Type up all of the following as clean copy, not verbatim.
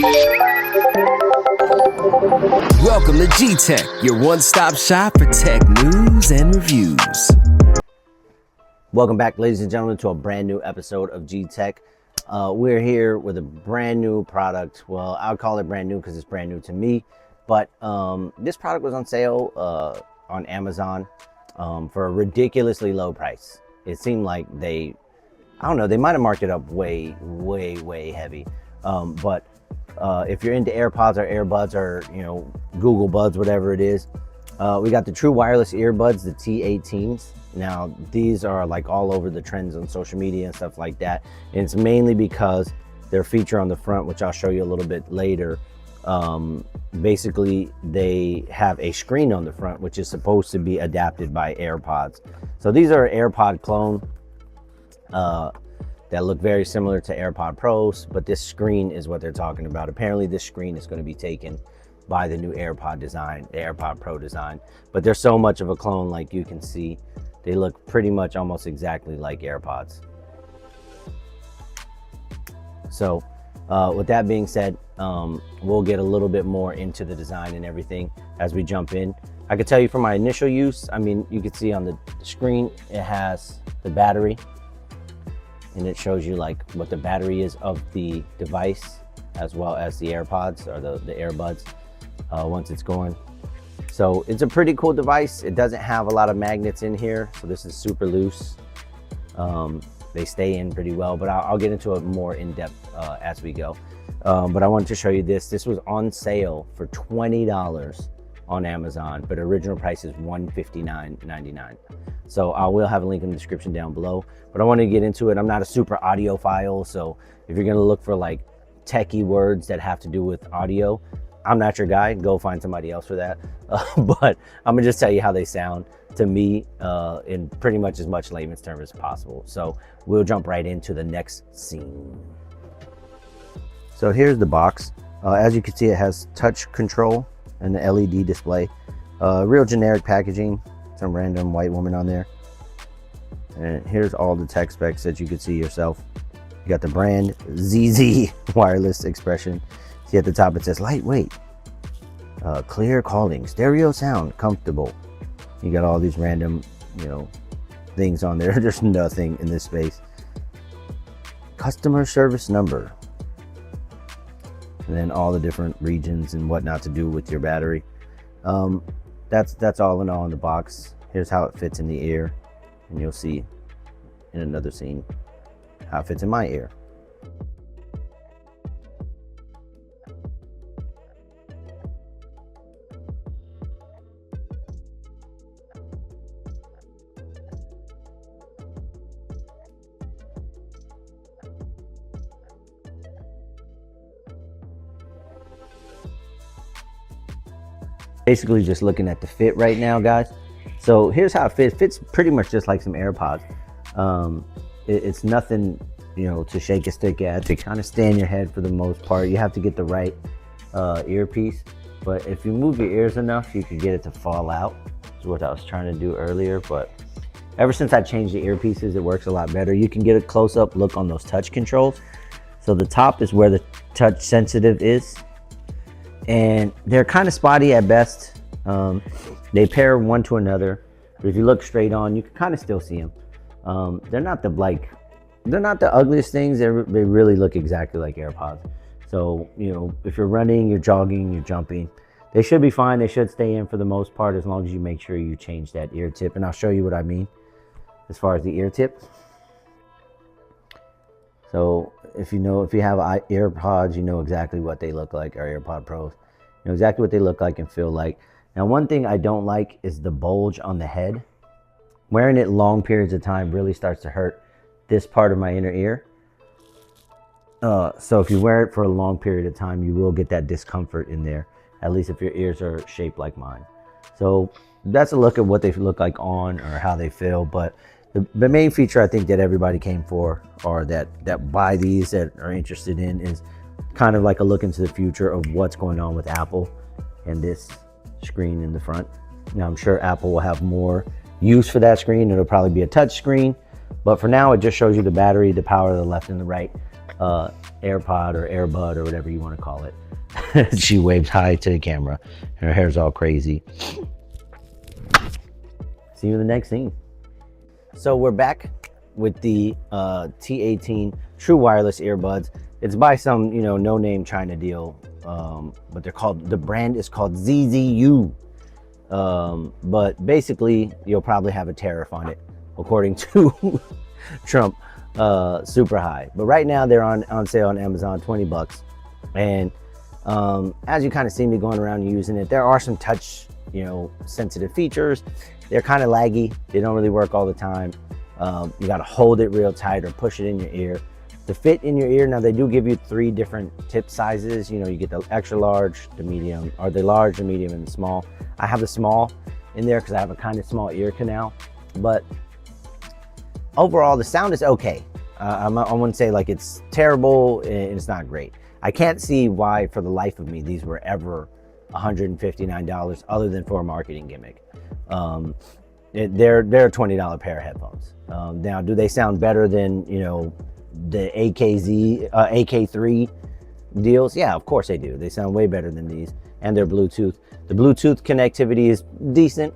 Welcome to GTech, your one-stop shop for tech news and reviews. Welcome back, ladies and gentlemen, to a brand new episode of GTech. We're here with a brand new product. Well, I'll call it brand new because it's brand new to me. But this product was on sale on Amazon for a ridiculously low price. It seemed like they might have marked it up way heavy. But if you're into AirPods or Airbuds or, Google Buds, whatever it is, we got the true wireless earbuds, the T18s. Now, these are like all over the trends on social media and stuff like that. And it's mainly because their feature on the front, which I'll show you a little bit later, basically they have a screen on the front, which is supposed to be adapted by AirPods. So these are AirPod clone that look very similar to AirPod Pros, but this screen is what they're talking about. Apparently this screen is going to be taken by the new AirPod design, the AirPod Pro design. But they're so much of a clone, like you can see, they look pretty much almost exactly like AirPods. So with that being said, we'll get a little bit more into the design and everything as we jump in. I could tell you from my initial use, I mean, you can see on the screen, it has the battery, and it shows you like what the battery is of the device, as well as the AirPods or the Earbuds once it's going. So it's a pretty cool device. It doesn't have a lot of magnets in here, so this is super loose. They stay in pretty well, but I'll get into it more in depth as we go. But I wanted to show you this. This was on sale for $20 on Amazon, but original price is $159.99. So I will have a link in the description down below, but I want to get into it. I'm not a super audiophile, so if you're gonna look for like techie words that have to do with audio, I'm not your guy. Go find somebody else for that. But I'm gonna just tell you how they sound to me in pretty much as much layman's terms as possible. So we'll jump right into the next scene. So here's the box. As you can see, it has touch control and the LED display. Real generic packaging, some random white woman on there. And here's all the tech specs that you can see yourself. You got the brand ZZ wireless expression. See at the top it says lightweight, clear calling, stereo sound, comfortable. You got all these random, things on there. There's nothing in this space. Customer service number. And then all the different regions and what not to do with your battery. That's all in all in the box. Here's how it fits in the ear, and you'll see in another scene how it fits in my ear. Basically just looking at the fit right now, guys. So here's how it fits. It fits pretty much just like some AirPods. It's nothing, to shake a stick at, to kind of stay in your head for the most part. You have to get the right earpiece, but if you move your ears enough, you can get it to fall out. Is what I was trying to do earlier, but ever since I changed the earpieces, it works a lot better. You can get a close-up look on those touch controls. So the top is where the touch sensitive is, and they're kind of spotty at best. They pair one to another, but if you look straight on, you can kind of still see them. They're not the ugliest things. They really look exactly like AirPods. So if you're running, you're jogging, you're jumping, they should be fine. They should stay in for the most part, as long as you make sure you change that ear tip. And I'll show you what I mean as far as the ear tip. So if you have AirPods, you know exactly what they look like, or AirPod Pros, you know exactly what they look like and feel like. Now, one thing I don't like is the bulge on the head. Wearing it long periods of time really starts to hurt this part of my inner ear. So if you wear it for a long period of time, you will get that discomfort in there, at least if your ears are shaped like mine. So that's a look at what they look like on, or how they feel. But the main feature I think that everybody came for, or that buy these, that are interested in, is kind of like a look into the future of what's going on with Apple and this screen in the front. Now, I'm sure Apple will have more use for that screen. It'll probably be a touch screen, but for now it just shows you the battery, the power, the left and the right. AirPod or Airbud or whatever you want to call it. She waves hi to the camera. Her hair's all crazy. See you in the next scene. So we're back with the T18 True Wireless Earbuds. It's by some, no-name China deal, but the brand is called ZZU. But basically, you'll probably have a tariff on it, according to Trump, super high. But right now, they're on sale on Amazon, $20. And as you kind of see me going around using it, there are some touch, sensitive features. They're kind of laggy. They don't really work all the time. You got to hold it real tight or push it in your ear. To fit in your ear, now they do give you 3 different tip sizes. You get the extra large, the medium, or the large, the medium, and the small. I have the small in there because I have a kind of small ear canal. But overall, the sound is okay. I wouldn't say like it's terrible and it's not great. I can't see why, for the life of me, these were ever $159 other than for a marketing gimmick. They're a $20 pair of headphones. Now, do they sound better than, the AK3 deals? Yeah, of course they do. They sound way better than these, and they're Bluetooth. The Bluetooth connectivity is decent.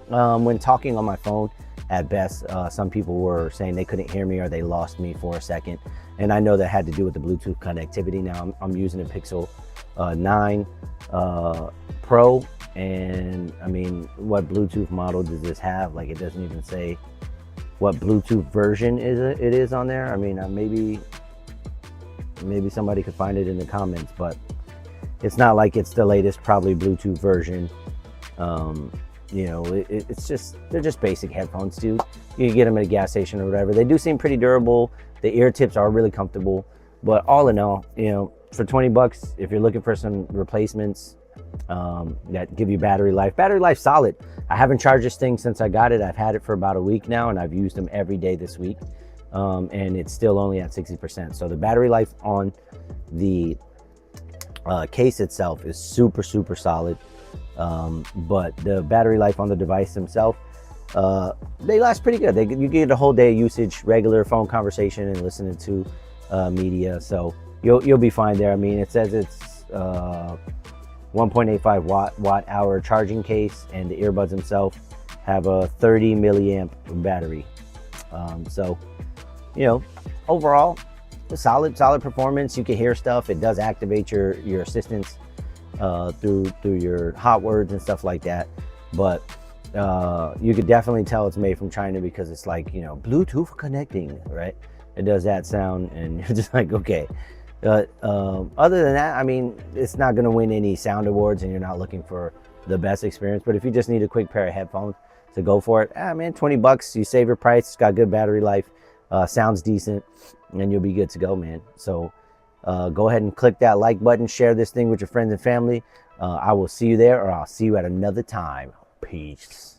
When talking on my phone, at best, some people were saying they couldn't hear me or they lost me for a second, and I know that had to do with the Bluetooth connectivity. Now I'm using a Pixel 9 Pro, and I mean, what Bluetooth model does this have? Like, it doesn't even say what Bluetooth version it is on there. I mean, maybe somebody could find it in the comments, but it's not like it's the latest probably Bluetooth version. It's just, they're just basic headphones, dude. You can get them at a gas station or whatever. They do seem pretty durable. The ear tips are really comfortable, but all in all, for $20, if you're looking for some replacements that give you battery life solid. I haven't charged this thing since I got it. I've had it for about a week now, and I've used them every day this week, and it's still only at 60%. So the battery life on the case itself is super solid, but the battery life on the device themselves, they last pretty good. You get a whole day of usage, regular phone conversation and listening to media, so you'll be fine there. I mean, it says it's 1.85 watt hour charging case, and the earbuds themselves have a 30 milliamp battery. So overall, solid performance. You can hear stuff. It does activate your assistants through your hot words and stuff like that. But you could definitely tell it's made from China, because it's like, Bluetooth connecting, right? It does that sound, and you're just like, okay. Other than that, I mean, it's not going to win any sound awards, and you're not looking for the best experience. But if you just need a quick pair of headphones, to go for it, man, $20, you save your price. It's got good battery life, sounds decent, and you'll be good to go, man. So go ahead and click that like button, share this thing with your friends and family. I will see you there, or I'll see you at another time. Peace.